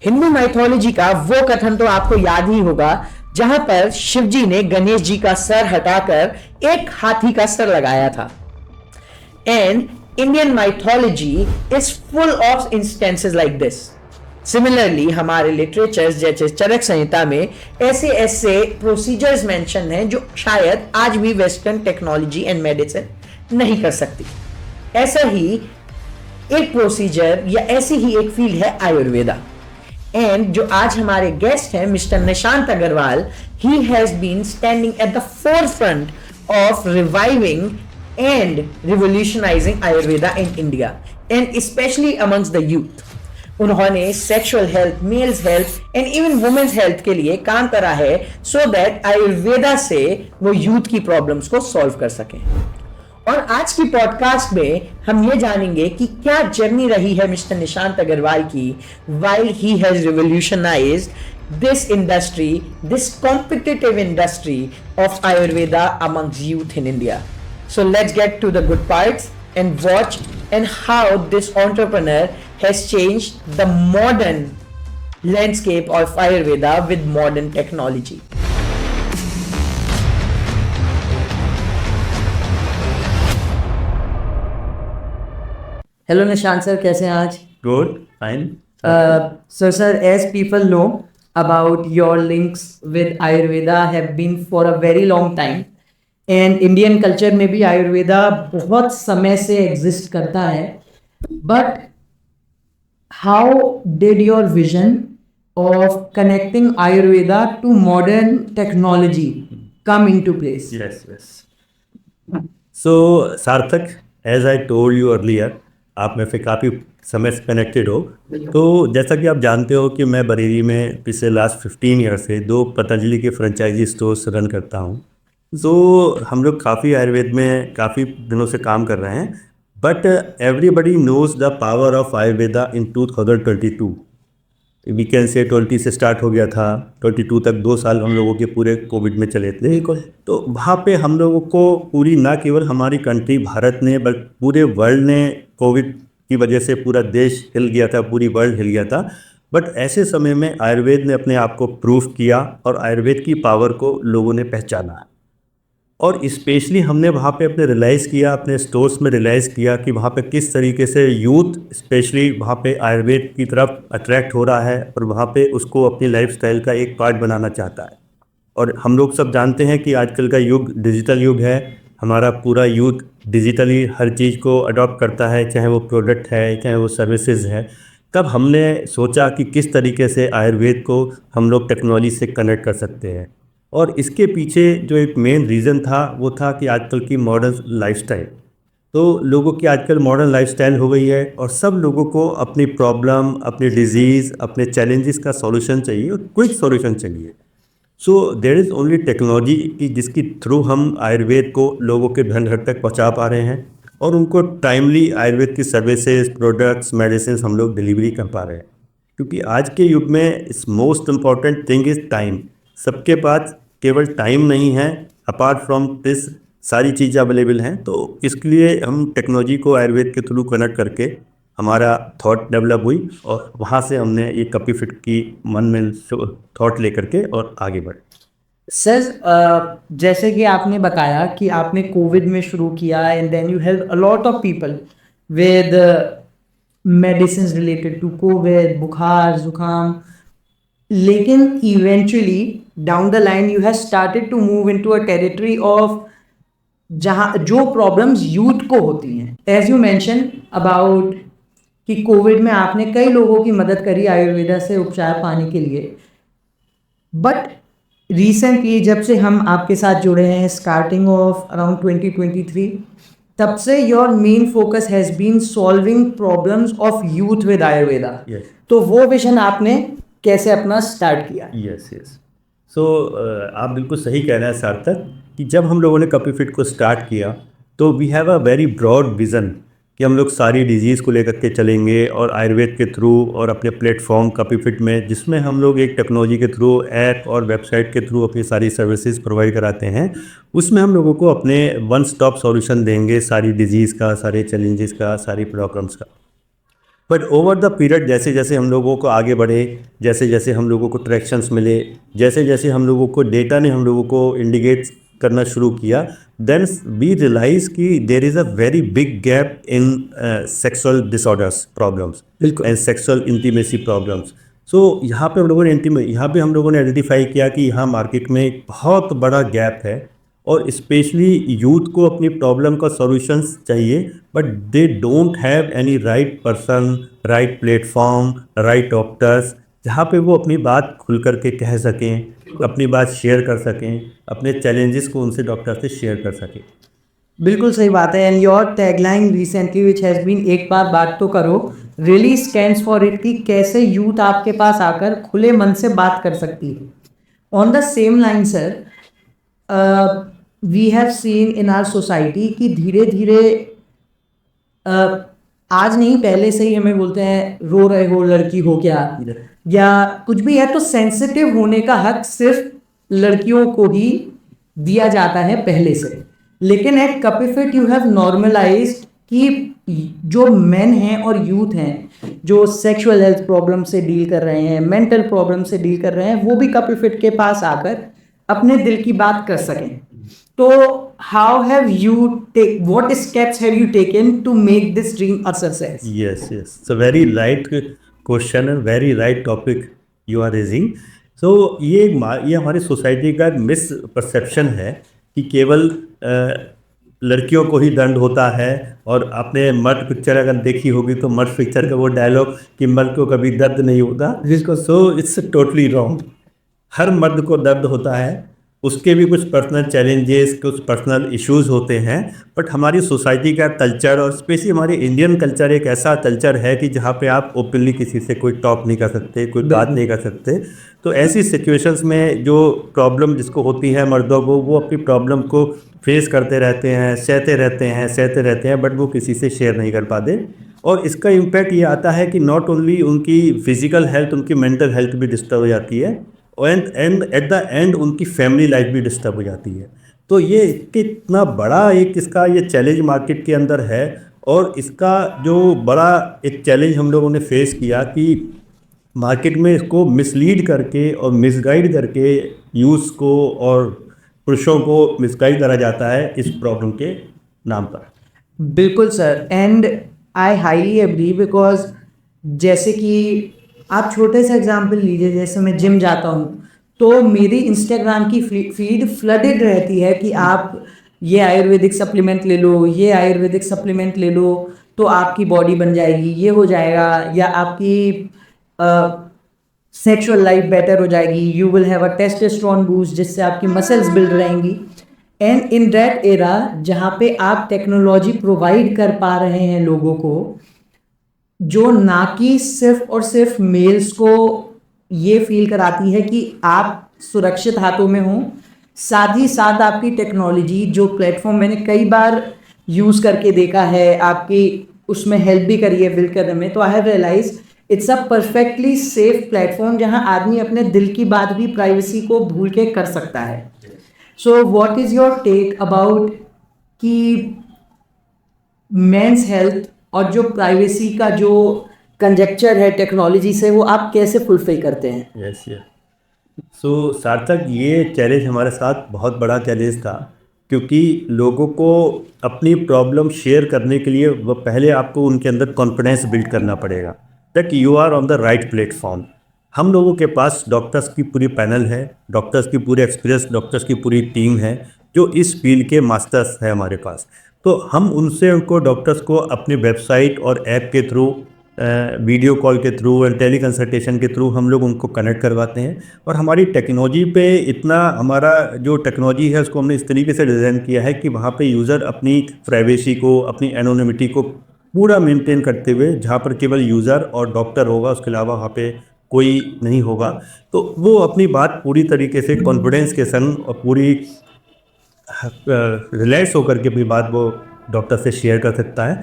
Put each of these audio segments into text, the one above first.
Hindu mythology का वो कथन तो आपको याद ही होगा जहां पर शिवजी ने गणेश जी का सर हटाकर एक हाथी का सर लगाया था। And Indian mythology is full of instances like this. Similarly हमारे लिटरेचर्स जैसे चरक संहिता में ऐसे ऐसे प्रोसीजर्स मेंशन हैं जो शायद आज भी वेस्टर्न टेक्नोलॉजी एंड मेडिसिन नहीं कर सकती। ऐसा ही एक प्रोसीजर या ऐसी ही एक फील्ड है आयुर्वेदा। एंड जो आज हमारे गेस्ट हैं mister Nishant Agarwal, he has been standing at the forefront of reviving and revolutionising Ayurveda in India and specially amongst the youth. उन्होंने sexual health, males health and even women's health के लिए काम करा है सो दैट आयुर्वेदा से वो यूथ की प्रॉब्लम्स को सॉल्व कर सकें। और आज की पॉडकास्ट में हम ये जानेंगे कि क्या जर्नी रही है मिस्टर निशांत अग्रवाल की while he has revolutionised this industry, this competitive industry of Ayurveda amongst youth in India. So let's get to the good parts and watch and how this entrepreneur has changed the modern landscape of Ayurveda with modern technology. Hello Nishant sir, कैसे हैं आज? Good, fine. So sir, as people know about your links with Ayurveda have been for a very long time. And Indian culture में भी आयुर्वेदा बहुत समय से exist करता है, but how did your vision of connecting Ayurveda to modern technology come into place? Yes, yes. So, सार्थक, as I told you earlier, आप में से काफ़ी समय से कनेक्टेड हो, तो जैसा कि आप जानते हो कि मैं बरेली में पिछले लास्ट 15 ईयर से 2 पतंजलि के फ्रेंचाइजी स्टोर्स रन करता हूँ। तो हम लोग काफ़ी आयुर्वेद में काफ़ी दिनों से काम कर रहे हैं, but everybody knows the power of Ayurveda in 2022। We can say 20 से स्टार्ट हो गया था, 22 तक 2 साल हम लोगों के पूरे कोविड में चले थे। तो वहाँ पे हम लोगों को पूरी, ना केवल हमारी कंट्री भारत ने, बल्कि पूरे वर्ल्ड ने, कोविड की वजह से पूरा देश हिल गया था, पूरी वर्ल्ड हिल गया था। बट ऐसे समय में आयुर्वेद ने अपने आप को प्रूफ किया और आयुर्वेद की पावर को लोगों ने पहचाना। और स्पेशली हमने वहाँ पे अपने रियलाइज़ किया, अपने स्टोर्स में रियलाइज़ किया कि वहाँ पे किस तरीके से यूथ स्पेशली वहाँ पे आयुर्वेद की तरफ अट्रैक्ट हो रहा है और वहाँ पे उसको अपनी लाइफस्टाइल का एक पार्ट बनाना चाहता है। और हम लोग सब जानते हैं कि आजकल का युग डिजिटल युग है। हमारा पूरा यूथ डिजिटली हर चीज़ को अडॉप्ट करता है, चाहे वो प्रोडक्ट है, चाहे वो सर्विसेज है। तब हमने सोचा कि किस तरीके से आयुर्वेद को हम लोग टेक्नोलॉजी से कनेक्ट कर सकते हैं। और इसके पीछे जो एक मेन रीज़न था वो था कि आजकल की मॉडर्न लाइफस्टाइल, तो लोगों की आजकल मॉडर्न लाइफस्टाइल हो गई है और सब लोगों को अपनी प्रॉब्लम, अपनी डिजीज़, अपने चैलेंजेस का सॉल्यूशन चाहिए और क्विक सॉल्यूशन चाहिए। So there is only technology कि जिसकी थ्रू हम आयुर्वेद को लोगों के घर तक पहुंचा पा रहे हैं और उनको टाइमली आयुर्वेद की सर्विसेज, प्रोडक्ट्स, मेडिसिन हम लोग डिलीवरी कर पा रहे हैं। क्योंकि आज के युग में इस most important thing is time. सबके पास केवल टाइम नहीं है, अपार्ट फ्रॉम दिस सारी चीज़ें अवेलेबल हैं। तो इसके लिए हम टेक्नोलॉजी को आयुर्वेद के थ्रू कनेक्ट करके हमारा थॉट डेवलप हुई और वहाँ से हमने ये कपिफिट की मन में थॉट लेकर के और आगे बढ़े। सर, जैसे कि आपने बताया कि आपने कोविड में शुरू किया and then you help a lot of people with medicine related to Covid, बुखार, जुकाम, लेकिन eventually down the line you have started to move into a territory of जहाँ जो प्रॉब्लम्स यूथ को होती हैं। एज यू मेंशन अबाउट कि Covid में आपने कई लोगों की मदद करी आयुर्वेदा से उपचार पाने के लिए, बट रिसेंटली जब से हम आपके साथ जुड़े हैं स्टार्टिंग ऑफ अराउंड 2023, तब से your main focus has been solving problems of youth with Ayurveda. तो वो विजन आपने कैसे अपना स्टार्ट किया? यस यस सो आप बिल्कुल सही कह रहे हैं सार्थक कि जब हम लोगों ने कपिफिट को स्टार्ट किया तो we have a very broad vision कि हम लोग सारी डिजीज़ को लेकर के चलेंगे और आयुर्वेद के थ्रू और अपने प्लेटफॉर्म कपिफिट में, जिसमें हम लोग एक टेक्नोलॉजी के थ्रू, ऐप और वेबसाइट के थ्रू अपनी सारी सर्विसेज प्रोवाइड कराते हैं, उसमें हम लोगों को अपने वन स्टॉप सॉल्यूशन देंगे सारी डिजीज़ का, सारे चैलेंजेस का, सारी प्रॉब्लम्स का। बट ओवर द पीरियड जैसे जैसे हम लोगों को आगे बढ़े, जैसे जैसे हम लोगों को ट्रैक्शंस मिले, जैसे जैसे हम लोगों को डेटा ने हम लोगों को इंडिकेट करना शुरू किया, देन वी रियलाइज कि there is a very big gap in sexual disorders problems and sexual intimacy problems. So यहाँ पे हम लोगों ने आइडेंटिफाई किया कि यहाँ मार्केट में एक बहुत बड़ा गैप है और स्पेशली यूथ को अपनी प्रॉब्लम का सॉल्यूशंस चाहिए, but they don't have any right person, right platform, right doctors जहाँ पे वो अपनी बात खुल करके कह सकें, अपनी बात शेयर कर सकें, अपने चैलेंजेस को उनसे डॉक्टर से शेयर कर सकें। बिल्कुल सही बात है। And your tagline recently which has been एक बार बात तो करो रियली स्टैंड्स फॉर इट कि कैसे यूथ आपके पास आकर खुले मन से बात कर सकती है। On the same line sir, we have seen in our society कि धीरे धीरे आज नहीं पहले से ही हमें बोलते हैं रो रहे हो लड़की हो क्या, या कुछ भी है तो सेंसिटिव होने का हक सिर्फ लड़कियों को ही दिया जाता है पहले से। लेकिन एट कपिफिट यू हैव नॉर्मलाइज्ड कि जो मेन हैं और यूथ हैं जो सेक्सुअल हेल्थ प्रॉब्लम से डील कर रहे हैं, मेंटल प्रॉब्लम से डील कर रहे हैं, वो भी कपिफिट के पास आकर अपने दिल की बात कर सकें। तो how have you take what steps have you taken to make this dream a success? Yes, yes. It's a very right question and very right topic you are raising. So ये हमारी सोसाइटी का miss perception है कि केवल लड़कियों को ही दंड होता है। और आपने मर्द पिक्चर अगर देखी होगी तो मर्द पिक्चर का वो डायलॉग कि मर्द को कभी दर्द नहीं होता, जिसको सो इट्स टोटली रॉन्ग। हर मर्द को दर्द होता है, उसके भी कुछ पर्सनल चैलेंजेस, कुछ पर्सनल इश्यूज होते हैं, बट हमारी सोसाइटी का कल्चर और स्पेशली हमारी इंडियन कल्चर एक ऐसा कल्चर है कि जहाँ पे आप ओपनली किसी से कोई टॉक नहीं कर सकते, कोई बात नहीं कर सकते। तो ऐसी सिचुएशंस में जो प्रॉब्लम जिसको होती है मर्दों को, वो अपनी प्रॉब्लम को फेस करते रहते हैं, सहते रहते हैं, बट वो किसी से शेयर नहीं कर पाते। और इसका इम्पैक्ट ये आता है कि नॉट ओनली उनकी फिजिकल हेल्थ, उनकी मेंटल हेल्थ भी डिस्टर्ब हो जाती है, एंड एट द एंड उनकी फैमिली लाइफ भी डिस्टर्ब हो जाती है। तो ये कितना बड़ा एक इसका ये चैलेंज मार्केट के अंदर है। और इसका जो बड़ा एक चैलेंज हम लोगों ने फेस किया कि मार्केट में इसको मिसलीड करके और मिसगाइड करके यूथ को और पुरुषों को मिसगाइड करा जाता है इस प्रॉब्लम के नाम पर। बिल्कुल sir, and I highly agree because जैसे कि आप छोटे से एग्जाम्पल लीजिए, जैसे मैं जिम जाता हूँ तो मेरी इंस्टाग्राम की फीड फ्लडेड रहती है कि आप ये आयुर्वेदिक सप्लीमेंट ले लो, ये आयुर्वेदिक सप्लीमेंट ले लो तो आपकी बॉडी बन जाएगी, ये हो जाएगा, या आपकी सेक्सुअल लाइफ बेटर हो जाएगी, you will have a testosterone boost जिससे आपकी मसल्स बिल्ड रहेंगी। एंड इन दैट एरा जहाँ पे आप टेक्नोलॉजी प्रोवाइड कर पा रहे हैं लोगों को, जो ना कि सिर्फ और सिर्फ मेल्स को ये फील कराती है कि आप सुरक्षित हाथों में हो, साथ ही साथ आपकी टेक्नोलॉजी जो प्लेटफॉर्म मैंने कई बार यूज़ करके देखा है, आपकी उसमें हेल्प भी करी है बिल्ड करने में, तो I have realize it's a perfectly safe platform जहां आदमी अपने दिल की बात भी प्राइवेसी को भूल के कर सकता है। So what is your take about कि मेंस हेल्थ और जो प्राइवेसी का जो कंजेक्चर है टेक्नोलॉजी से, वो आप कैसे फुलफिल करते हैं? Yes yes. सो सार्थक, ये चैलेंज हमारे साथ बहुत बड़ा चैलेंज था, क्योंकि लोगों को अपनी प्रॉब्लम शेयर करने के लिए वो पहले आपको उनके अंदर कॉन्फिडेंस बिल्ड करना पड़ेगा that you are on the right platform. हम लोगों के पास डॉक्टर्स की पूरी पैनल है, डॉक्टर्स की पूरी एक्सपीरियंस, डॉक्टर्स की पूरी टीम है जो इस फील्ड के मास्टर्स है हमारे पास। तो हम उनको डॉक्टर्स को अपनी वेबसाइट और ऐप के थ्रू, वीडियो कॉल के थ्रू एंड टेली कंसल्टेशन के थ्रू हम लोग उनको कनेक्ट करवाते हैं। और हमारी टेक्नोलॉजी पे इतना, हमारा जो टेक्नोलॉजी है उसको हमने इस तरीके से डिज़ाइन किया है कि वहाँ पे यूज़र अपनी प्राइवेसी को, अपनी एनोनिमिटी को पूरा मेंटेन करते हुए, जहाँ पर केवल यूज़र और डॉक्टर होगा, उसके अलावा वहाँ पे कोई नहीं होगा, तो वो अपनी बात पूरी तरीके से कॉन्फिडेंस के संग और पूरी रिलैक्स होकर के अपनी बात वो डॉक्टर से शेयर कर सकता है,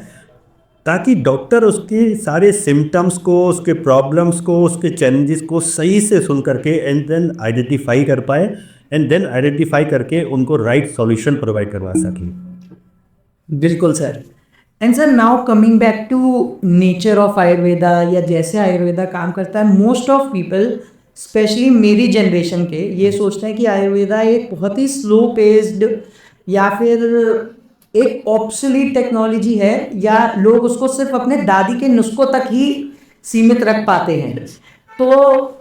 ताकि डॉक्टर उसके सारे सिम्टम्स को, उसके प्रॉब्लम्स को, उसके चैलेंजेस को सही से सुन करके एंड देन आइडेंटिफाई कर पाए, एंड देन आइडेंटिफाई करके उनको राइट सॉल्यूशन प्रोवाइड करवा सके। बिल्कुल sir. And sir now coming back to nature of Ayurveda या जैसे आयुर्वेदा काम करता है, मोस्ट ऑफ पीपल स्पेशली मेरी जनरेशन के ये सोचते हैं कि आयुर्वेदा एक बहुत ही स्लो पेस्ड या फिर एक ऑब्सोलीट टेक्नोलॉजी है, या लोग उसको सिर्फ अपने दादी के नुस्खों तक ही सीमित रख पाते हैं। तो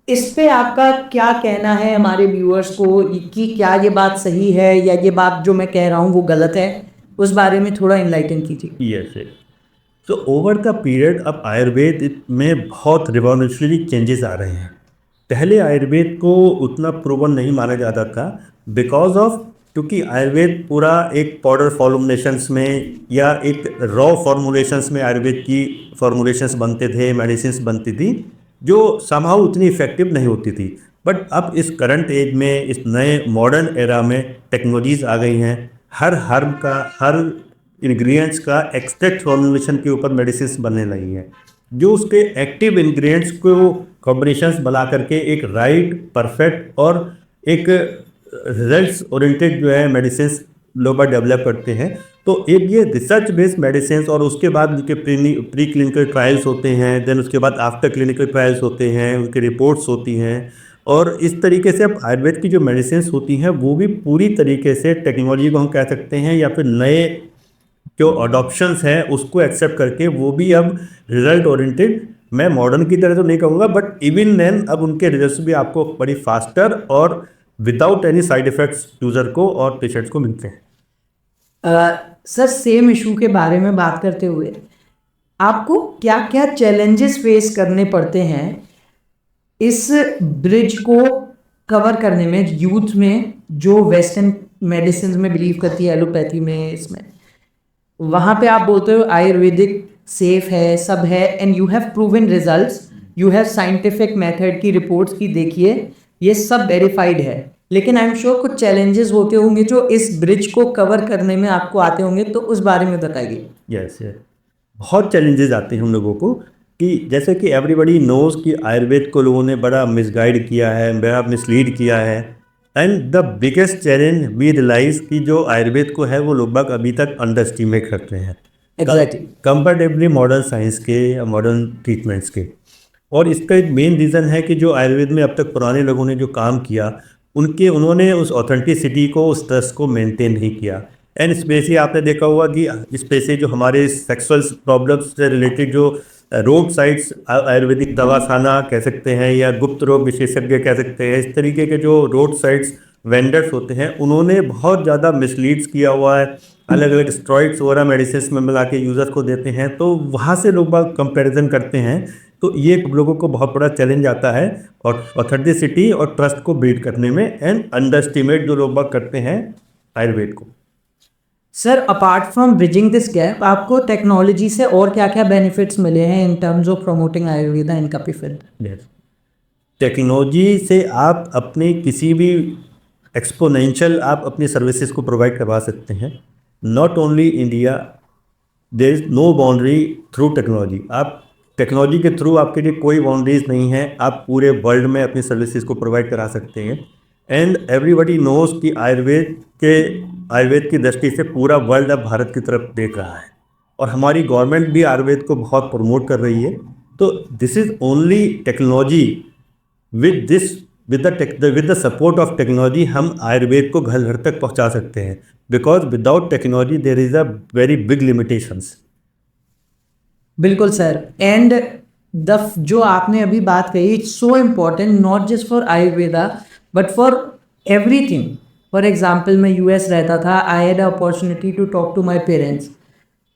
इस पे आपका क्या कहना है हमारे व्यूअर्स को कि क्या ये बात सही है या ये बात जो मैं कह रहा हूँ वो गलत है, उस बारे में थोड़ा इनलाइटन कीजिए। यस। तो ओवर द पीरियड अब आयुर्वेद में बहुत रिवॉल्यूशनरी चेंजेस आ रहे हैं। पहले आयुर्वेद को उतना प्रूवन नहीं माना जाता था बिकॉज ऑफ, क्योंकि आयुर्वेद पूरा एक पाउडर फॉर्मुलेशंस में या एक रॉ फॉर्मुलेशंस में आयुर्वेद की फॉर्मुलेशंस बनते थे, मेडिसिन्स बनती थी जो समहाउ उतनी इफेक्टिव नहीं होती थी। बट अब इस करंट एज में, इस नए मॉडर्न एरा में टेक्नोलॉजीज आ गई हैं। हर हर्ब का, हर इंग्रेडिएंट्स का एक्सट्रैक्ट फॉर्मुलेशन के ऊपर मेडिसिन बनने लगी हैं, जो उसके एक्टिव इंग्रेडिएंट्स को कॉम्बिनेशंस बना करके एक राइट, परफेक्ट और एक रिजल्ट्स ओरिएंटेड जो है मेडिसिन लोग डेवलप करते हैं। तो एक ये रिसर्च बेस्ड मेडिसिन, और उसके बाद उनके प्री क्लिनिकल ट्रायल्स होते हैं, देन उसके बाद आफ्टर क्लिनिकल ट्रायल्स होते हैं, उनकी रिपोर्ट्स होती हैं। और इस तरीके से अब आयुर्वेद की जो मेडिसिन होती हैं वो भी पूरी तरीके से टेक्नोलॉजी को हम कह सकते हैं या फिर नए जो अडॉप्शंस हैं उसको एक्सेप्ट करके वो भी अब रिजल्ट ओरिएंटेड, मैं मॉडर्न की तरह तो नहीं कहूँगा बट इवन देन अब उनके रिजल्ट्स भी आपको बड़ी फास्टर और without any side effects user को और पेशेंट्स को मिलते हैं। सर सेम इशू के बारे में बात करते हुए आपको क्या क्या चैलेंजेस फेस करने पड़ते हैं इस ब्रिज को कवर करने में, यूथ में जो वेस्टर्न मेडिसिन में बिलीव करती है, एलोपैथी में, इसमें वहाँ पे आप बोलते हो आयुर्वेदिक सेफ है, सब है, and you have proven results, you have scientific method की रिपोर्ट्स की देखिए ये सब वेरीफाइड है, लेकिन आई एम श्योर कुछ चैलेंजेस होते होंगे जो इस ब्रिज को कवर करने में आपको आते होंगे, तो उस बारे में बताइए। यस, बहुत चैलेंजेस आते हैं हम लोगों को कि जैसे कि एवरीबडी नोज कि आयुर्वेद को लोगों ने बड़ा मिसगाइड किया है, बड़ा मिसलीड किया है। And the biggest challenge we realise कि जो आयुर्वेद को है वो लोग अभी तक अंडर एस्टिमेट करते हैं एग्जैक्टली कंपेरेटिवली मॉडर्न साइंस के या मॉडर्न ट्रीटमेंट्स के। और इसका एक मेन रीज़न है कि जो आयुर्वेद में अब तक पुराने लोगों ने जो काम किया उन्होंने उस ऑथेंटिसिटी को, उस ट्रस्ट को मेंटेन नहीं किया। एंड स्पेशली आपने देखा होगा कि स्पेशली जो हमारे सेक्सुअल प्रॉब्लम्स से रिलेटेड जो रोड साइड्स आयुर्वेदिक दवाखाना कह सकते हैं या गुप्त रोग विशेषज्ञ कह सकते हैं, इस तरीके के जो रोड साइड्स वेंडर्स होते हैं उन्होंने बहुत ज़्यादा मिसलीड्स किया हुआ है, अलग अलग स्टेरॉइड्स वगैरह मेडिसिन में मिला के यूज़र्स को देते हैं। तो वहाँ से लोग बात कंपेरिजन करते हैं, तो ये लोगों को बहुत बड़ा चैलेंज आता है और ऑथेंटिसिटी और ट्रस्ट को बिल्ड करने में, एंड अंडर एस्टिमेट जो लोग बात करते हैं आयुर्वेद को। Sir apart from bridging this gap आपको टेक्नोलॉजी से और क्या क्या बेनिफिट्स मिले हैं in terms of promoting Ayurveda in कपिफिद? टेक्नोलॉजी से आप अपनी किसी भी एक्सपोनेंशियल आप अपनी सर्विसेज को प्रोवाइड करवा सकते हैं। Not only India, there is no boundary through technology. आप टेक्नोलॉजी के थ्रू आपके लिए कोई बाउंड्रीज नहीं है, आप पूरे वर्ल्ड में अपनी सर्विसेज को प्रोवाइड करा सकते हैं। एंड एवरीबडी नोज कि आयुर्वेद की दृष्टि से पूरा वर्ल्ड अब भारत की तरफ देख रहा है और हमारी गवर्नमेंट भी आयुर्वेद को बहुत प्रमोट कर रही है। तो this is only technology, with the support of technology हम आयुर्वेद को घर घर तक पहुंचा सकते हैं, because without technology there is a very big limitations. बिल्कुल सर, एंड जो आपने अभी बात कही it's so important not just for Ayurveda but for everything. For example मैं यूएस रहता था, I had opportunity to talk to my parents.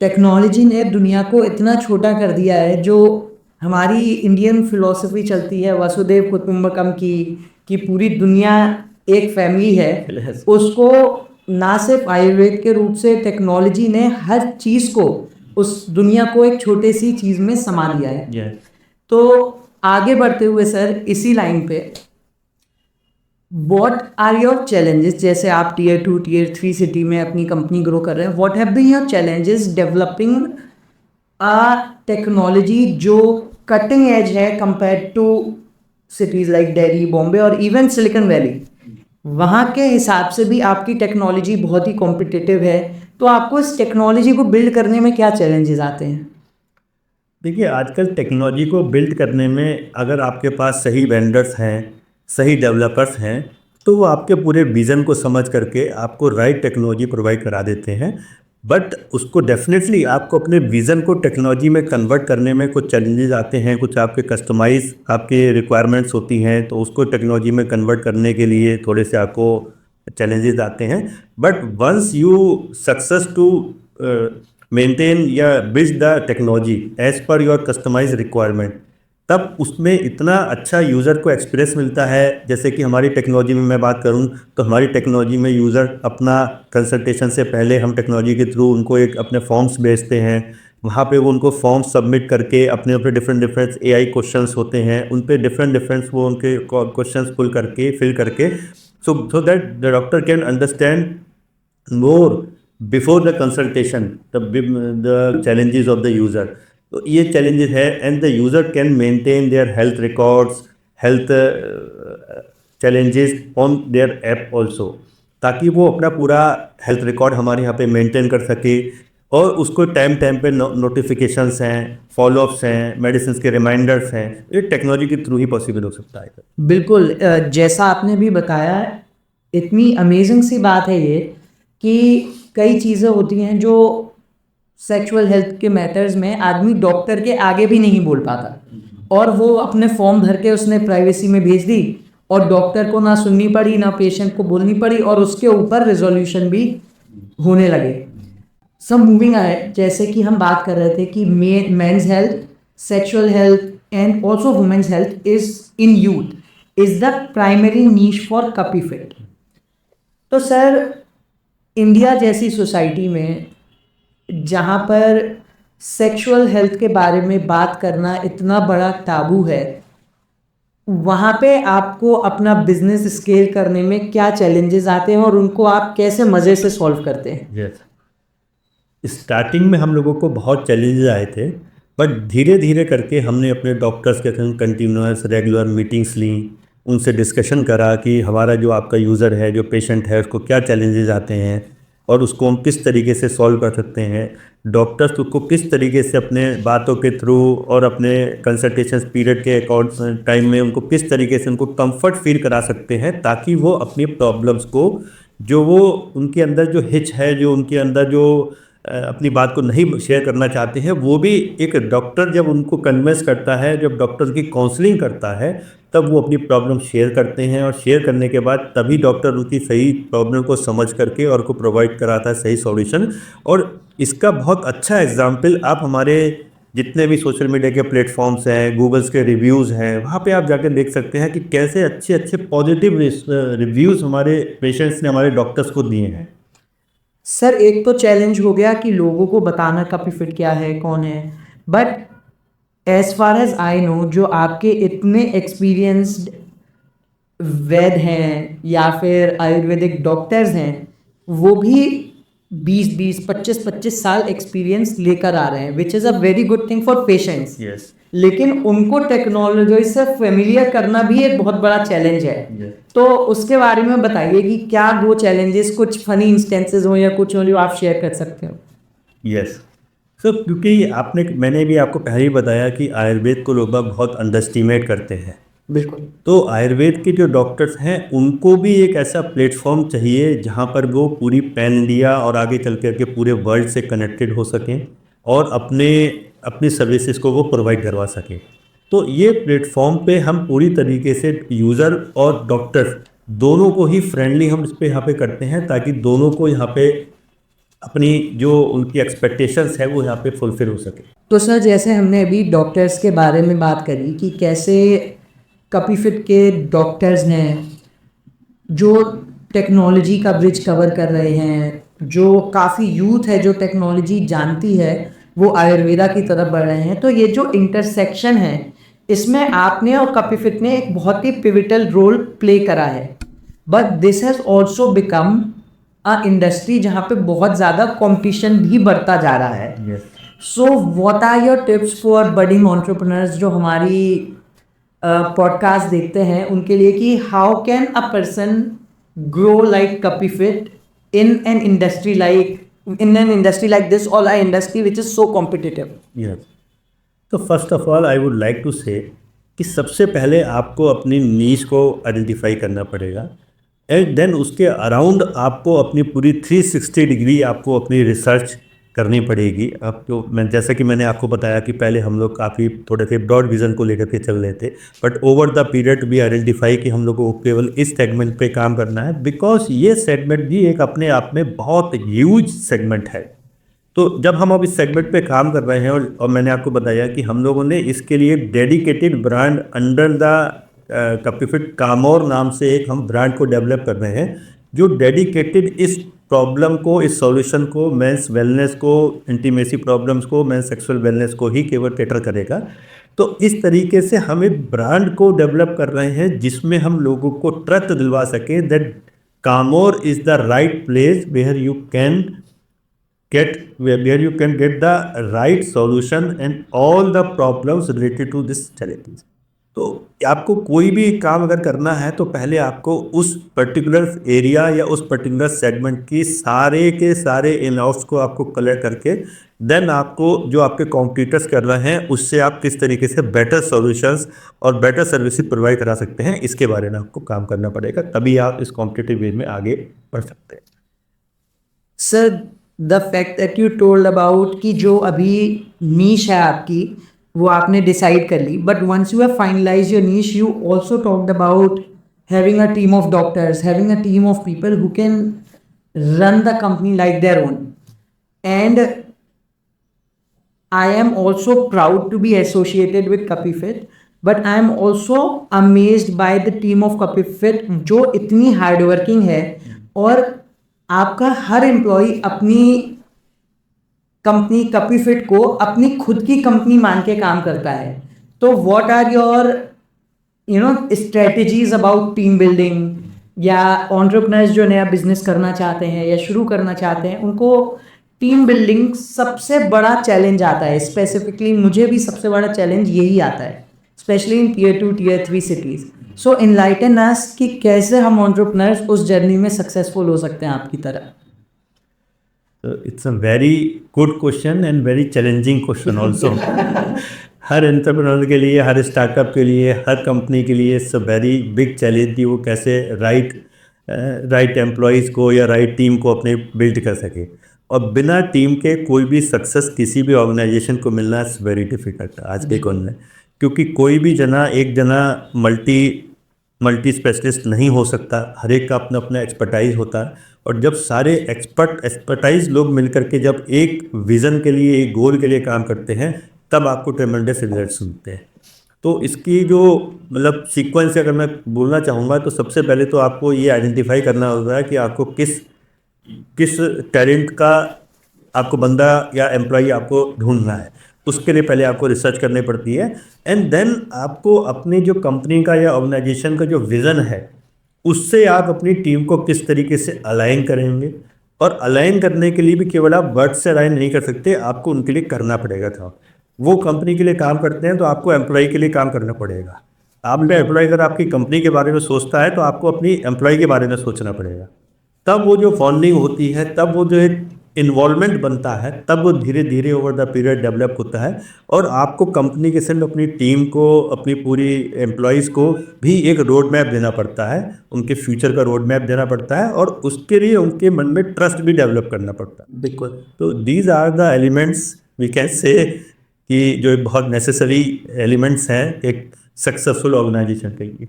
Technology ने दुनिया को इतना छोटा कर दिया है, जो हमारी इंडियन फिलॉसफी चलती है वसुधैव कुटुंबकम की, कि पूरी दुनिया एक फैमिली है, उसको ना सिर्फ आयुर्वेद के रूप से टेक्नोलॉजी ने हर चीज़ को, उस दुनिया को एक छोटे सी चीज़ में समा दिया है। तो आगे बढ़ते हुए सर इसी लाइन पे, वॉट आर योर चैलेंजेस? जैसे आप टीयर 2 टीयर 3 सिटी में अपनी कंपनी ग्रो कर रहे हैं, what have been your challenges developing a technology जो कटिंग एज है compare to cities like Delhi, Bombay और इवन सिलिकॉन वैली? वहाँ के हिसाब से भी आपकी टेक्नोलॉजी बहुत ही कॉम्पिटिटिव है, तो आपको इस टेक्नोलॉजी को बिल्ड करने में क्या चैलेंजेस आते हैं? देखिए, आजकल टेक्नोलॉजी को बिल्ड करने में अगर आपके पास सही वेंडर्स हैं, सही डेवलपर्स हैं, तो वो आपके पूरे विज़न को समझ करके आपको राइट टेक्नोलॉजी प्रोवाइड करा देते हैं। बट उसको डेफिनेटली आपको अपने विज़न को टेक्नोलॉजी में कन्वर्ट करने में कुछ चैलेंजेस आते हैं, कुछ आपके कस्टमाइज़ आपके रिक्वायरमेंट्स होती हैं, तो उसको टेक्नोलॉजी में कन्वर्ट करने के लिए थोड़े से आपको चैलेंजेस आते हैं। But once you success to maintain या build the technology as per your customise requirement, तब उसमें इतना अच्छा यूज़र को एक्सपीरियंस मिलता है। जैसे कि हमारी टेक्नोलॉजी में मैं बात करूं, तो हमारी टेक्नोलॉजी में यूज़र अपना कंसल्टेशन से पहले हम टेक्नोलॉजी के थ्रू उनको एक अपने फॉर्म्स भेजते हैं। वहाँ पे वो उनको फॉर्म्स सबमिट करके अपने अपने डिफरेंट एआई क्वेश्चंस होते हैं, उन पे डिफरेंट वो उनके क्वेश्चंस फिल करके so that the doctor can understand more before the consultation the challenges of the user. तो ये challenges है, and the user can maintain their health records, health challenges on their app also, ताकि वो अपना पूरा health record हमारे यहाँ पे मेंटेन कर सके और उसको टाइम टाइम पे नोटिफिकेशंस हैं, फॉलोअप्स हैं, मेडिसिन के रिमाइंडर्स हैं, ये टेक्नोलॉजी के थ्रू ही पॉसिबल हो सकता है। बिल्कुल, जैसा आपने भी बताया, इतनी अमेजिंग सी बात है ये कि कई चीज़ें होती हैं जो सेक्सुअल हेल्थ के मैटर्स में आदमी डॉक्टर के आगे भी नहीं बोल पाता, और वो अपने फॉर्म भर के उसने प्राइवेसी में भेज दी और डॉक्टर को ना सुननी पड़ी ना पेशेंट को बोलनी पड़ी, और उसके ऊपर रिजोल्यूशन भी होने लगे। सब मूविंग आए, जैसे कि हम बात कर रहे थे कि mains health, sexual health and also women's health is in youth is the primary niche for कपीफिट। तो सर, इंडिया जैसी सोसाइटी में जहाँ पर सेक्सुअल हेल्थ के बारे में बात करना इतना बड़ा टाबू है, वहाँ पे आपको अपना बिजनेस स्केल करने में क्या चैलेंजेस आते हैं और उनको आप कैसे मज़े से सॉल्व करते हैं? यस, स्टार्टिंग में हम लोगों को बहुत चैलेंजेस आए थे, बट धीरे धीरे करके हमने अपने डॉक्टर्स के साथ कंटिन्यूस रेगुलर मीटिंग्स ली, उनसे डिस्कशन करा कि हमारा जो आपका यूज़र है, जो पेशेंट है, उसको क्या चैलेंजेस आते हैं और उसको हम किस तरीके से सॉल्व कर सकते हैं। डॉक्टर्स उसको किस तरीके से अपने बातों के थ्रू और अपने कंसल्टेशन पीरियड के अकॉर्ड टाइम में उनको किस तरीके से उनको कंफर्ट फील करा सकते हैं, ताकि वो अपनी प्रॉब्लम्स को, जो वो उनके अंदर जो हिच है, जो उनके अंदर जो अपनी बात को नहीं शेयर करना चाहते हैं, वो भी एक डॉक्टर जब उनको कन्विंस करता है, जब डॉक्टर की काउंसलिंग करता है, तब वो अपनी प्रॉब्लम शेयर करते हैं, और शेयर करने के बाद तभी डॉक्टर उनकी सही प्रॉब्लम को समझ करके और को प्रोवाइड कराता है सही सॉल्यूशन। और इसका बहुत अच्छा एग्जाम्पल आप हमारे जितने भी सोशल मीडिया के प्लेटफॉर्म्स हैं, गूगल्स के रिव्यूज़ हैं, वहाँ पे आप जाकर देख सकते हैं कि कैसे अच्छे अच्छे पॉजिटिव रिव्यूज़ हमारे पेशेंट्स ने हमारे डॉक्टर्स को दिए हैं। सर, एक तो चैलेंज हो गया कि लोगों को बताना कपीफिट क्या है, कौन है, but as far as I know, जो आपके इतने एक्सपीरियंस्ड वैद हैं या फिर आयुर्वेदिक डॉक्टर्स हैं, वो भी 20-20, 25-25 साल एक्सपीरियंस लेकर आ रहे हैं, which is a very good thing for patients. Yes, लेकिन उनको टेक्नोलॉजी से फेमिलियर करना भी एक बहुत बड़ा चैलेंज है। तो उसके बारे में बताइए कि क्या वो चैलेंजेस, कुछ फनी इंस्टेंसेस हो या कुछ हो जो आप शेयर कर सकते हो? यस सर, क्योंकि मैंने भी आपको पहले ही बताया कि आयुर्वेद को लोग बहुत अंडरस्टिमेट करते हैं। बिल्कुल। तो आयुर्वेद के जो डॉक्टर्स हैं, उनको भी एक ऐसा प्लेटफॉर्म चाहिए जहाँ पर वो पूरी पैन इंडिया और आगे चल कर के पूरे वर्ल्ड से कनेक्टेड हो सकें और अपनी सर्विसेज को वो प्रोवाइड करवा सकें। तो ये प्लेटफॉर्म पे हम पूरी तरीके से यूज़र और डॉक्टर दोनों को ही फ्रेंडली हम इस पे यहाँ पे करते हैं, ताकि दोनों को यहाँ पे अपनी जो उनकी एक्सपेक्टेशंस है वो यहाँ पे फुलफिल हो सके। तो सर, जैसे हमने अभी डॉक्टर्स के बारे में बात करी कि कैसे कपीफिट के डॉक्टर्स ने जो टेक्नोलॉजी का ब्रिज कवर कर रहे हैं, जो काफ़ी यूथ है जो टेक्नोलॉजी जानती है, वो आयुर्वेदा की तरफ बढ़ रहे हैं। तो ये जो इंटरसेक्शन है, इसमें आपने और कपीफिट ने एक बहुत ही पिविटल रोल प्ले करा है, but this has also become a industry जहाँ पे बहुत ज़्यादा कंपटीशन भी बढ़ता जा रहा है। So what are your tips for budding entrepreneurs जो हमारी पॉडकास्ट देखते हैं उनके लिए, कि how can a person grow like Kapifit in an industry like in an industry like this, or an industry which is so competitive? Yes, तो first of all I would like to say कि सबसे पहले आपको अपनी नीश को identify करना पड़ेगा, and then उसके अराउंड आपको अपनी पूरी 360 डिग्री आपको अपनी रिसर्च करनी पड़ेगी। आपको मैं जैसा कि मैंने आपको बताया कि पहले हम लोग काफ़ी थोड़े से ब्रॉड विज़न को लेकर के चल रहे थे, बट ओवर द पीरियड भी आइडेंटिफाई कि हम लोगों को केवल इस सेगमेंट पे काम करना है, बिकॉज ये सेगमेंट भी एक अपने आप में बहुत ह्यूज सेगमेंट है। तो जब हम अब इस सेगमेंट पे काम कर रहे हैं और मैंने आपको बताया कि हम लोगों ने इसके लिए डेडिकेटेड ब्रांड अंडर द कपिफिट कामोर नाम से एक हम ब्रांड को डेवलप कर रहे हैं, जो डेडिकेटेड इस प्रॉब्लम को, इस सॉल्यूशन को, मेंस वेलनेस को, इंटीमेसी प्रॉब्लम्स को, मेंस सेक्सुअल वेलनेस को ही केवल कैटर करेगा। तो इस तरीके से हम एक ब्रांड को डेवलप कर रहे हैं जिसमें हम लोगों को ट्रस्ट दिलवा सकें दैट कामोर is the right place where you can get the right solution and all the problems related to this challenges। तो आपको कोई भी काम अगर करना है तो पहले आपको उस पर्टिकुलर एरिया या उस पर्टिकुलर सेगमेंट की सारे के सारे इन-आउट्स को आपको कलेक्ट करके देन आपको जो आपके कॉम्पिटिटर्स कर रहे हैं उससे आप किस तरीके से बेटर सॉल्यूशंस और बेटर सर्विसेज प्रोवाइड करा सकते हैं, इसके बारे में आपको काम करना पड़ेगा, तभी आप इस कॉम्पिटिटिव वे में आगे बढ़ सकते हैं। Sir, the fact that you told about कि जो अभी नीश है आपकी वो आपने डिसाइड कर ली, but once you have finalize your niche, you also talked about having a team of doctors, having a team of people who can run the company like their own, and I am also proud to be associated with Capifit, but I am also amazed by the team of Capifit जो इतनी hard working है और आपका हर employ अपनी company Capifit को अपनी खुद की कंपनी मान के काम करता है। तो what are your strategies about team building, या एंटरप्रेन्योर्स जो नया बिजनेस करना चाहते हैं या शुरू करना चाहते हैं उनको टीम बिल्डिंग सबसे बड़ा चैलेंज आता है। स्पेसिफिकली मुझे भी सबसे बड़ा चैलेंज यही आता है, specially in Tier 2 Tier 3 cities. So enlighten us कि कैसे हम एंटरप्रेन्योर्स उस जर्नी में सक्सेसफुल हो सकते हैं आपकी तरह। It's a very good question and very challenging question also. Her entrepreneur के लिए, हर स्टार्टअप के लिए, हर कंपनी के लिए it's a very big challenge कि वो कैसे राइट एम्प्लॉयज़ को या राइट टीम को अपने बिल्ड कर सके, और बिना टीम के कोई भी सक्सेस किसी भी ऑर्गेनाइजेशन को मिलना इज़ वेरी डिफ़िकल्ट आज के कौन में, क्योंकि कोई भी एक जना मल्टी स्पेशलिस्ट नहीं हो सकता, हर एक का अपना अपना एक्सपर्टाइज होता है, और जब सारे एक्सपर्टाइज लोग मिलकर के जब एक विज़न के लिए, एक गोल के लिए काम करते हैं, तब आपको ट्रेमेंडस रिजल्ट्स मिलते हैं। तो इसकी जो मतलब सीक्वेंस अगर मैं बोलना चाहूँगा तो सबसे पहले तो आपको ये आइडेंटिफाई करना होगा कि आपको किस टैलेंट का आपको बंदा या एम्प्लॉई आपको ढूंढना है। उसके लिए पहले आपको रिसर्च करनी पड़ती है, एंड देन आपको अपनी जो कंपनी का या ऑर्गेनाइजेशन का जो विज़न है उससे आप अपनी टीम को किस तरीके से अलाइन करेंगे, और अलाइन करने के लिए भी केवल आप वर्ड से अलाइन नहीं कर सकते, आपको उनके लिए करना पड़ेगा। था वो कंपनी के लिए काम करते हैं तो आपको एम्प्लॉय के लिए काम करना पड़ेगा। आपका एम्प्लॉय अगर आपकी कंपनी के बारे में सोचता है तो आपको अपनी एम्प्लॉय के बारे में सोचना पड़ेगा। तब वो जो बॉन्डिंग होती है, तब वो जो एक इन्वॉल्वमेंट बनता है, तब वो धीरे धीरे ओवर द पीरियड डेवलप होता है, और आपको कंपनी के संग अपनी टीम को, अपनी पूरी एम्प्लॉयज़ को भी एक रोड मैप देना पड़ता है, उनके फ्यूचर का रोड मैप देना पड़ता है, और उसके लिए उनके मन में ट्रस्ट भी डेवलप करना पड़ता है। बिल्कुल। तो these are the elements we can say कि जो एक बहुत नेसेसरी एलिमेंट्स हैं एक सक्सेसफुल ऑर्गेनाइजेशन के लिए।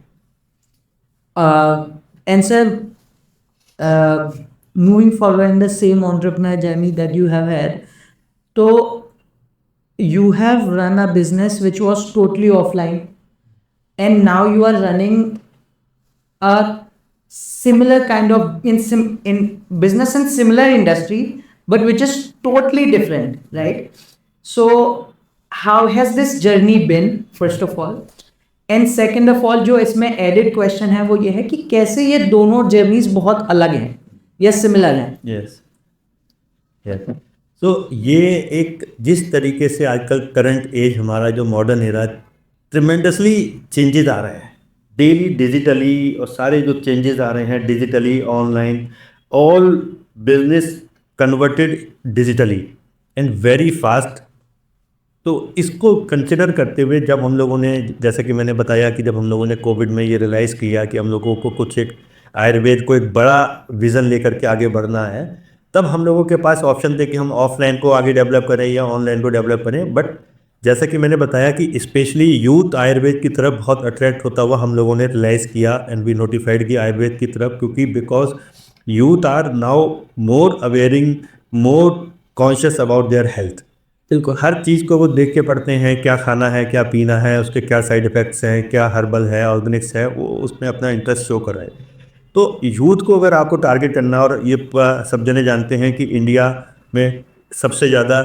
And sir, moving forward in the same entrepreneur journey that you have had, so you have run a business which was totally offline, and now you are running a similar kind of in business and similar industry, but which is totally different, right? So how has this journey been, first of all? And second of all जो इसमें added question है वो ये है कि कैसे ये दोनों जर्नीज बहुत अलग हैं या सिमिलर हैं। यस, तो ये एक जिस तरीके से आजकल करंट एज हमारा जो मॉडर्न एरा ट्रिमेंडसली चेंजेस आ रहे हैं डेली डिजिटली, और सारे जो चेंजेस आ रहे हैं digitally, online, all business converted digitally and very fast. तो इसको कंसिडर करते हुए जब हम लोगों ने, जैसे कि मैंने बताया कि जब हम लोगों ने कोविड में ये रियलाइज़ किया कि हम लोगों को कुछ एक आयुर्वेद को एक बड़ा विज़न लेकर के आगे बढ़ना है, तब हम लोगों के पास ऑप्शन थे कि हम ऑफलाइन को आगे डेवलप करें या ऑनलाइन को डेवलप करें। बट जैसा कि मैंने बताया कि स्पेशली यूथ आयुर्वेद की तरफ बहुत अट्रैक्ट होता हुआ हम लोगों ने रियलाइज़ किया एंड वी नोटिफाइड कि आयुर्वेद की तरफ, क्योंकि because youth are now more awaring, more conscious about their health. बिल्कुल हर चीज़ को वो देख के पढ़ते हैं, क्या खाना है, क्या पीना है, उसके क्या साइड इफ़ेक्ट्स हैं, क्या हर्बल है, ऑर्गेनिक्स है, वो उसमें अपना इंटरेस्ट शो कर रहे हैं। तो यूथ को अगर आपको टारगेट करना, और ये सब जने जानते हैं कि इंडिया में सबसे ज़्यादा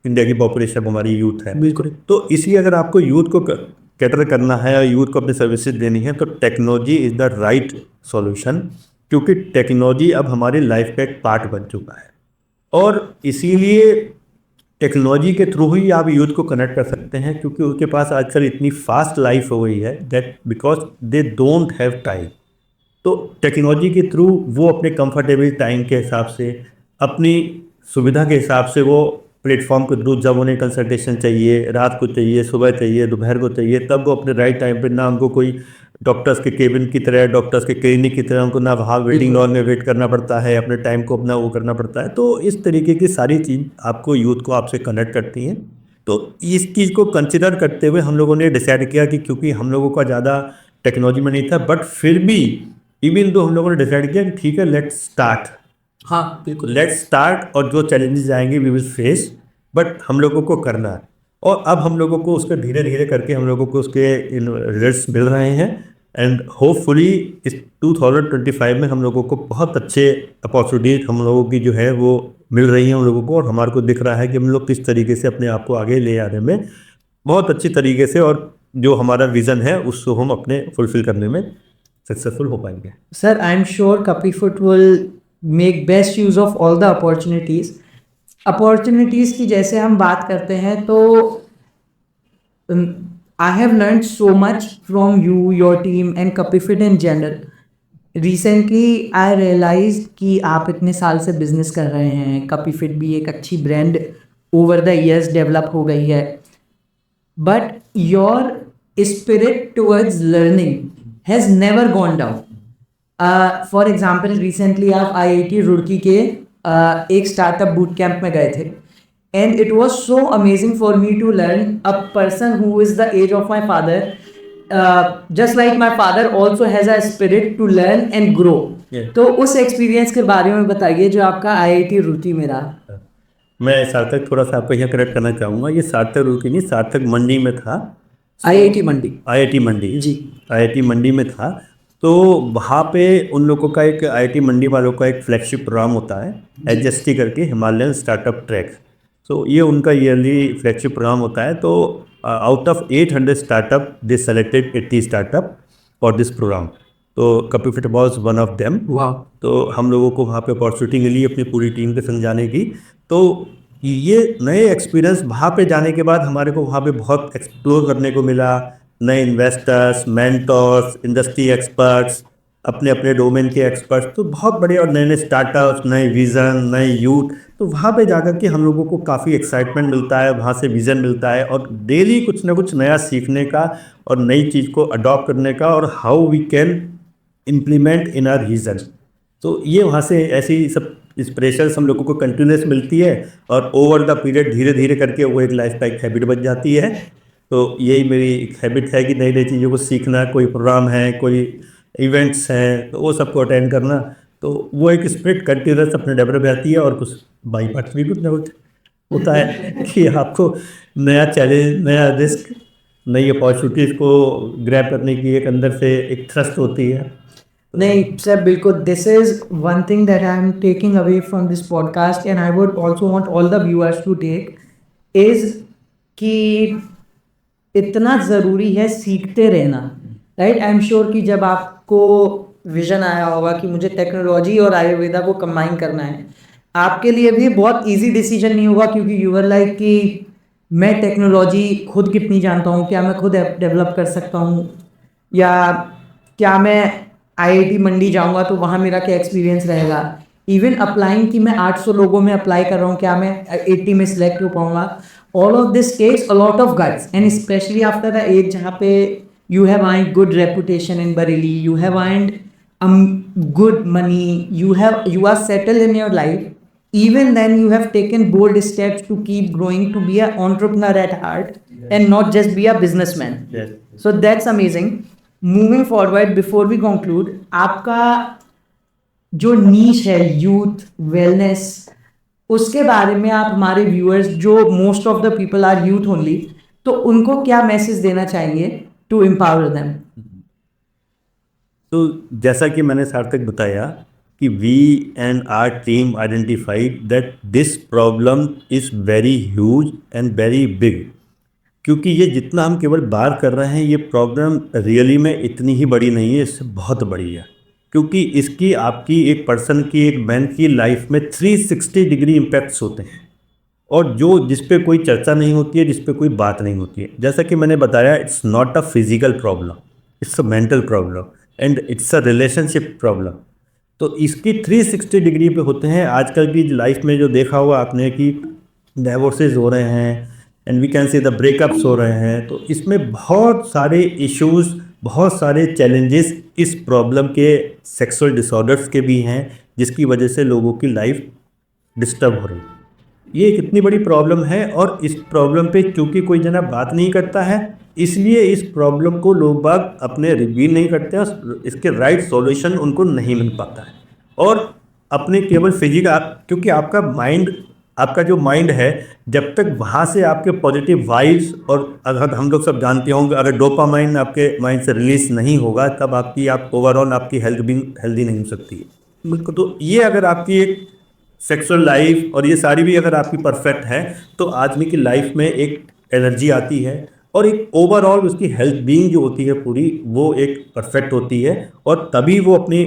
इंडिया की पॉपुलेशन हमारी यूथ है, बिल्कुल। तो इसलिए अगर आपको यूथ को कैटर करना है और यूथ को अपनी सर्विसेज देनी है, तो technology is the right solution, क्योंकि टेक्नोलॉजी अब हमारी लाइफ का एक पार्ट बन चुका है। और इसीलिए टेक्नोलॉजी के थ्रू ही आप यूथ को कनेक्ट कर सकते हैं, क्योंकि उनके पास आजकल इतनी फास्ट लाइफ हो गई है that because they don't have time. तो टेक्नोलॉजी के थ्रू वो अपने कंफर्टेबल टाइम के हिसाब से, अपनी सुविधा के हिसाब से, वो प्लेटफॉर्म के थ्रू जब उन्हें कंसल्टेशन चाहिए, रात को चाहिए, सुबह चाहिए, दोपहर को चाहिए, तब वो अपने राइट टाइम पे, ना उनको कोई डॉक्टर्स के केबिन की तरह, डॉक्टर्स के क्लिनिक की तरह उनको ना वहाँ वेटिंग लॉन में वेट करना पड़ता है, अपने टाइम को अपना वो करना पड़ता है। तो इस तरीके की सारी चीज़ आपको यूथ को आपसे कनेक्ट करती हैं। तो इस चीज़ को कंसिडर करते हुए हम लोगों ने डिसाइड किया कि क्योंकि हम लोगों का ज़्यादा टेक्नोलॉजी में नहीं था, बट फिर भी इवन तो हम लोगों ने डिसाइड किया कि ठीक है, लेट्स स्टार्ट। हाँ बिल्कुल, लेट्स स्टार्ट, और जो चैलेंजेस आएंगे वी विल फेस, बट हम लोगों को करना है। और अब हम लोगों को उसके धीरे धीरे करके हम लोगों को उसके रिजल्ट्स मिल रहे हैं, एंड होपफुली इस 2025 में हम लोगों को बहुत अच्छे अपॉर्चुनिटीज हम लोगों की जो है वो मिल रही हैं हम लोगों को, और हमारे को दिख रहा है कि हम लोग किस तरीके से अपने आप को आगे ले आने में बहुत अच्छी तरीके से, और जो हमारा विज़न है उसको हम अपने फुलफिल करने में सक्सेसफुल हो पाएंगे। Sir, I'm sure Kapifoot will make best use of all the opportunities. Opportunities की जैसे हम बात करते हैं तो I have learned so much from you, your team and Kapifit in general. Recently I realized कि आप इतने साल से बिजनेस कर रहे हैं, Kapifit भी एक अच्छी brand over the years develop हो गई है, but your spirit towards learning has never gone down. For example, recently आप IIT रुड़की के एक स्टार्टअप बूट कैंप में गए थे, and it was so amazing for me to learn a person who is the age of my father, just like my father also has a spirit to learn and grow. तो उस experience के बारे में बताइए जो आपका IIT Roorkee में रहा। मैं सार्थक थोड़ा सा आपको यहाँ करेक्ट करना चाहूँगा, ये सार्थक रुड़की नहीं, सार्थक मंडी में था। IIT मंडी, IIT मंडी जी, IIT मंडी में था। तो वहाँ पे उन लोगों का एक IIT मंडी वालों का एक फ्लैगशिप प्रोग्राम होता है HST करके, हिमालयन स्टार्टअप ट्रैक। तो ये उनका ईयरली फ्लैगशिप प्रोग्राम होता है। तो out of 800 startup they selected 80 startup for this program. तो Kapifit was one of them. वाह। तो हम लोगों को वहाँ पे अपॉर्चुनिटी मिली अपनी पूरी टीम के संग जाने की। तो ये नए एक्सपीरियंस, वहाँ पे जाने के बाद हमारे को वहाँ पे बहुत एक्सप्लोर करने को मिला, नए इन्वेस्टर्स, मेंटर्स, इंडस्ट्री एक्सपर्ट्स, अपने अपने डोमेन के एक्सपर्ट्स, तो बहुत बड़े, और नए नए स्टार्टअप्स, नए विज़न, नए यूथ। तो वहाँ पे जाकर के हम लोगों को काफ़ी एक्साइटमेंट मिलता है, वहाँ से विज़न मिलता है, और डेली कुछ ना कुछ नया सीखने का और नई चीज़ को अडॉप्ट करने का, और how we can implement in our region. तो ये वहाँ से ऐसी सब इंस्पिरेशंस हम लोगों को कंटिन्यूस मिलती है, और ओवर द पीरियड धीरे धीरे करके वो एक लाइफ टाइम हैबिट बन जाती है। तो यही मेरी एक हैबिट है कि नई नई चीज़ों को सीखना, कोई प्रोग्राम है, कोई इवेंट्स हैं, तो वो सबको अटेंड करना। तो वो एक स्पिरिट कंटिन्यूस अपने डेवलप रहती है, और कुछ बाई पार्ट भी कुछ ना कुछ होता है कि आपको नया चैलेंज, नया रिस्क, नई अपॉर्चुनिटीज़ को ग्रैब करने की एक अंदर से एक थ्रस्ट होती है। नहीं सर, बिल्कुल, this is one thing that I am taking away from this podcast and I would also want all the viewers to take is कि इतना ज़रूरी है सीखते रहना, राइट। आई एम श्योर कि जब आपको विजन आया होगा कि मुझे टेक्नोलॉजी और आयुर्वेदा को कंबाइन करना है, आपके लिए भी बहुत इजी डिसीजन नहीं होगा, क्योंकि यू आर लाइक कि मैं टेक्नोलॉजी खुद कितनी जानता हूँ, क्या मैं खुद डेवलप कर सकता हूँ, या क्या मैं IIT मंडी जाऊँगा तो वहाँ मेरा क्या एक्सपीरियंस रहेगा। इवन अप्लाइंग कि मैं 800 लोगों में अप्लाई कर रहा हूँ, क्या मैं 80 में सिलेक्ट हो पाऊंगा? All of this takes a lot of guts, and specially after the age जहाँ पे you have earned good reputation in Bareilly, you have earned good money, you are settled in your life. Even then you have taken bold steps to keep growing, to be an entrepreneur at heart and not just be a businessman. Yes. So that's amazing. Moving forward, before we conclude, आपका जो नीश है youth wellness, उसके बारे में आप हमारे viewers जो most of the people are youth only, तो उनको क्या मैसेज देना चाहेंगे टू एम्पावर देम? तो जैसा कि मैंने सार्थक बताया कि we and our team identified that this problem is very huge and very big, क्योंकि ये जितना हम केवल बात कर रहे हैं ये प्रॉब्लम रियली में इतनी ही बड़ी नहीं है, इससे बहुत बड़ी है, क्योंकि इसकी आपकी एक पर्सन की एक मैन की लाइफ में 360 डिग्री इम्पैक्ट्स होते हैं, और जिस पे कोई चर्चा नहीं होती है, जिस पे कोई बात नहीं होती है। जैसा कि मैंने बताया, it's not a physical problem, it's a mental problem and it's a relationship problem. तो इसकी 360 डिग्री पे होते हैं। आजकल की लाइफ में जो देखा हुआ आपने कि डाइवोर्सेज हो रहे हैं and we can say the breakups हो रहे हैं, तो इसमें बहुत सारे इश्यूज़, बहुत सारे चैलेंजेस इस प्रॉब्लम के सेक्सुअल डिसऑर्डर्स के भी हैं, जिसकी वजह से लोगों की लाइफ डिस्टर्ब हो रही है। ये एक इतनी बड़ी प्रॉब्लम है, और इस प्रॉब्लम पे क्योंकि कोई जना बात नहीं करता है, इसलिए इस प्रॉब्लम को लोग बाग अपने रिवील नहीं करते हैं, इसके राइट सॉल्यूशन उनको नहीं मिल पाता है। और अपने केवल फिजिकल, क्योंकि आपका जो माइंड है, जब तक वहाँ से आपके पॉजिटिव वाइब्स, और अगर हम लोग सब जानते होंगे अगर डोपामाइन आपके माइंड से रिलीज नहीं होगा, तब आप ओवरऑल आपकी हेल्थ भी हेल्दी नहीं हो सकती है। तो ये अगर आपकी एक सेक्सुअल लाइफ और ये सारी भी अगर आपकी परफेक्ट है, तो आदमी की लाइफ में एक एनर्जी आती है, और एक ओवरऑल उसकी हेल्थ बीइंग जो होती है पूरी, वो एक परफेक्ट होती है, और तभी वो अपनी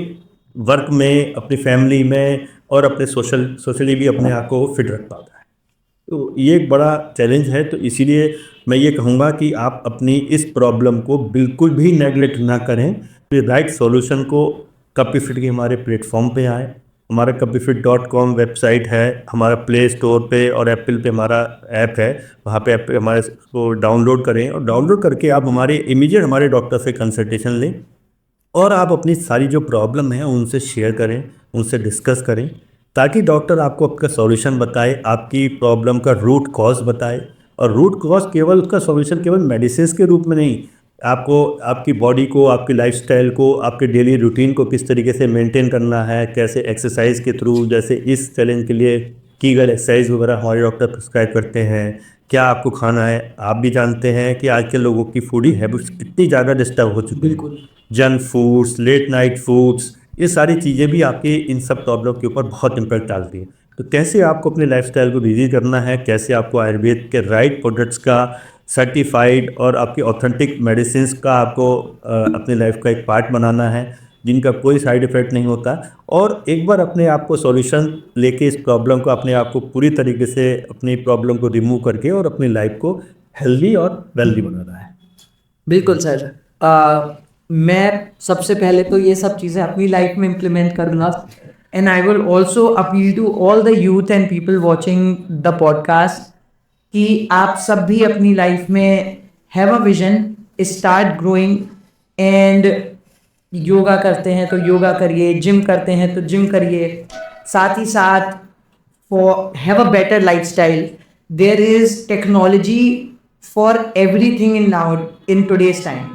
वर्क में, अपनी फैमिली में और अपने सोशली भी अपने आप को फिट रख पाता है। तो ये एक बड़ा चैलेंज है। तो इसीलिए मैं ये कहूँगा कि आप अपनी इस प्रॉब्लम को बिल्कुल भी नेगलेक्ट ना करें, फिर राइट सॉल्यूशन को कपिफिट के हमारे प्लेटफॉर्म पे आए। हमारा कपिफिट.com वेबसाइट है, हमारा प्ले स्टोर पे और एप्पल पे हमारा ऐप है, वहाँ पे ऐप हमारे को डाउनलोड करें, और डाउनलोड करके आप इमीडिएट हमारे डॉक्टर से कंसल्टेशन लें, और आप अपनी सारी जो प्रॉब्लम है उनसे शेयर करें, उनसे डिस्कस करें, ताकि डॉक्टर आपको आपका सॉल्यूशन बताए, आपकी प्रॉब्लम का रूट कॉज बताए। और रूट कॉज केवल, उसका सॉल्यूशन केवल मेडिसिन के रूप में नहीं, आपको आपकी बॉडी को, आपकी लाइफस्टाइल को, आपके डेली रूटीन को किस तरीके से मेंटेन करना है, कैसे एक्सरसाइज के थ्रू, जैसे इस चैलेंज के लिए कीगल एक्सरसाइज वगैरह हमारे डॉक्टर प्रिस्क्राइब करते हैं, क्या आपको खाना है। आप भी जानते हैं कि आज के लोगों की फूडी हैबिट्स कितनी ज़्यादा डिस्टर्ब हो चुकी है, बिल्कुल junk foods, late night foods, ये सारी चीज़ें भी आपके इन सब प्रॉब्लम के ऊपर बहुत इम्पैक्ट डालती हैं। तो कैसे आपको अपने लाइफस्टाइल को बिजी करना है, कैसे आपको आयुर्वेद के राइट प्रोडक्ट्स का सर्टिफाइड और आपकी ऑथेंटिक मेडिसिन का आपको अपनी लाइफ का एक पार्ट बनाना है, जिनका कोई साइड इफ़ेक्ट नहीं होता, और एक बार अपने आप को सॉल्यूशन लेके इस प्रॉब्लम को, अपने आप को पूरी तरीके से अपनी प्रॉब्लम को रिमूव करके और अपनी लाइफ को हेल्दी और वेल्दी बनाना है। बिल्कुल सर, मैं सबसे पहले तो ये सब चीज़ें अपनी लाइफ में इम्प्लीमेंट करूँगा, and I will also appeal to all the youth and people watching the podcast कि आप सब भी अपनी लाइफ में have a vision, start growing, and yoga करते हैं तो योगा करिए, जिम करते हैं तो जिम करिए, साथ ही साथ for have a better lifestyle. There is technology for everything in today's time.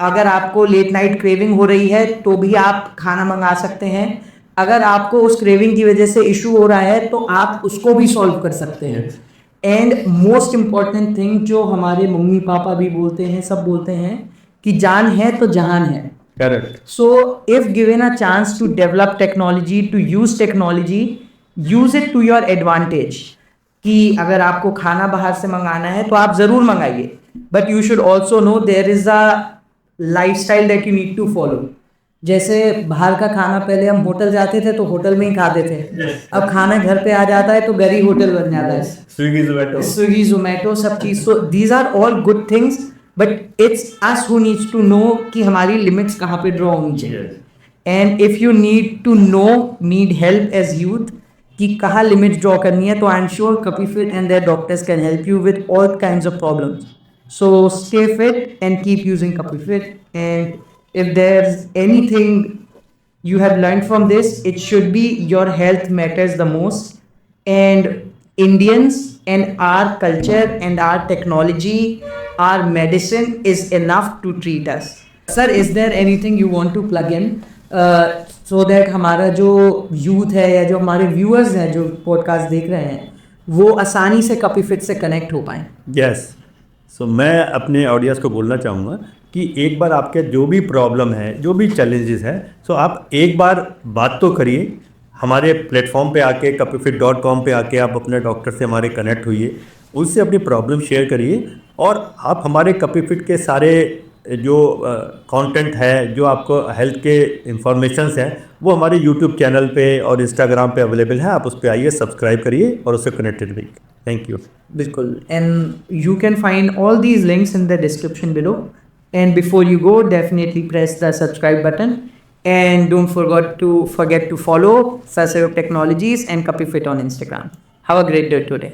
अगर आपको लेट नाइट क्रेविंग हो रही है तो भी आप खाना मंगा सकते हैं। अगर आपको उस क्रेविंग की वजह से इशू हो रहा है तो आप उसको भी सॉल्व कर सकते हैं। एंड मोस्ट इम्पॉर्टेंट थिंग जो हमारे मम्मी पापा भी बोलते हैं, सब बोलते हैं कि जान है तो जहान है। Correct. So if given a chance to develop technology, to use technology, use it to your advantage. कि अगर आपको खाना बाहर से मंगाना है तो आप ज़रूर मंगाइए, but you should also know there is a lifestyle that you need to follow. जैसे बाहर का खाना पहले हम होटल जाते थे तो होटल में ही खाते थे, अब खाना घर पे आ जाता है तो घर ही होटल बन जाता है, स्विगी जोमेटो सब चीज़। So these are all good things, but it's us who needs to know कि हमारी लिमिट्स कहाँ पे ड्रॉ होनी चाहिए। And if you need help as youth कि कहाँ लिमिट ड्रॉ करनी है, तो आई एम श्योर कपिफिट and their doctors can help you with all kinds of problems. So stay fit and keep using CopyFit. And if there's anything you have learned from this, it should be your health matters the most. And Indians and our culture and our technology, our medicine is enough to treat us. Sir, is there anything you want to plug in? So that हमारा जो youth है या जो हमारे viewers हैं जो podcast देख रहे हैं वो आसानी से कपिफिट से कनेक्ट हो पाएं. यस. सो मैं अपने ऑडियंस को बोलना चाहूँगा कि एक बार आपके जो भी प्रॉब्लम है, जो भी चैलेंजेस है, सो आप एक बार बात तो करिए. हमारे प्लेटफॉर्म पे आके kapifit.com पे आके आप अपने डॉक्टर से हमारे कनेक्ट होइए, उससे अपनी प्रॉब्लम शेयर करिए और आप हमारे कपिफिट के सारे जो कंटेंट है, जो आपको हेल्थ के इंफॉर्मेशंस हैं, वो हमारे यूट्यूब चैनल पे और इंस्टाग्राम पे अवेलेबल है. आप उस पर आइए, सब्सक्राइब करिए और उससे कनेक्टेड रहिए. Thank you. बिल्कुल. And you can find all these links in the description below. And before you go, definitely press the subscribe button and don't forget to follow Sasayog Technologies and Kapifit on Instagram. Have a great day today.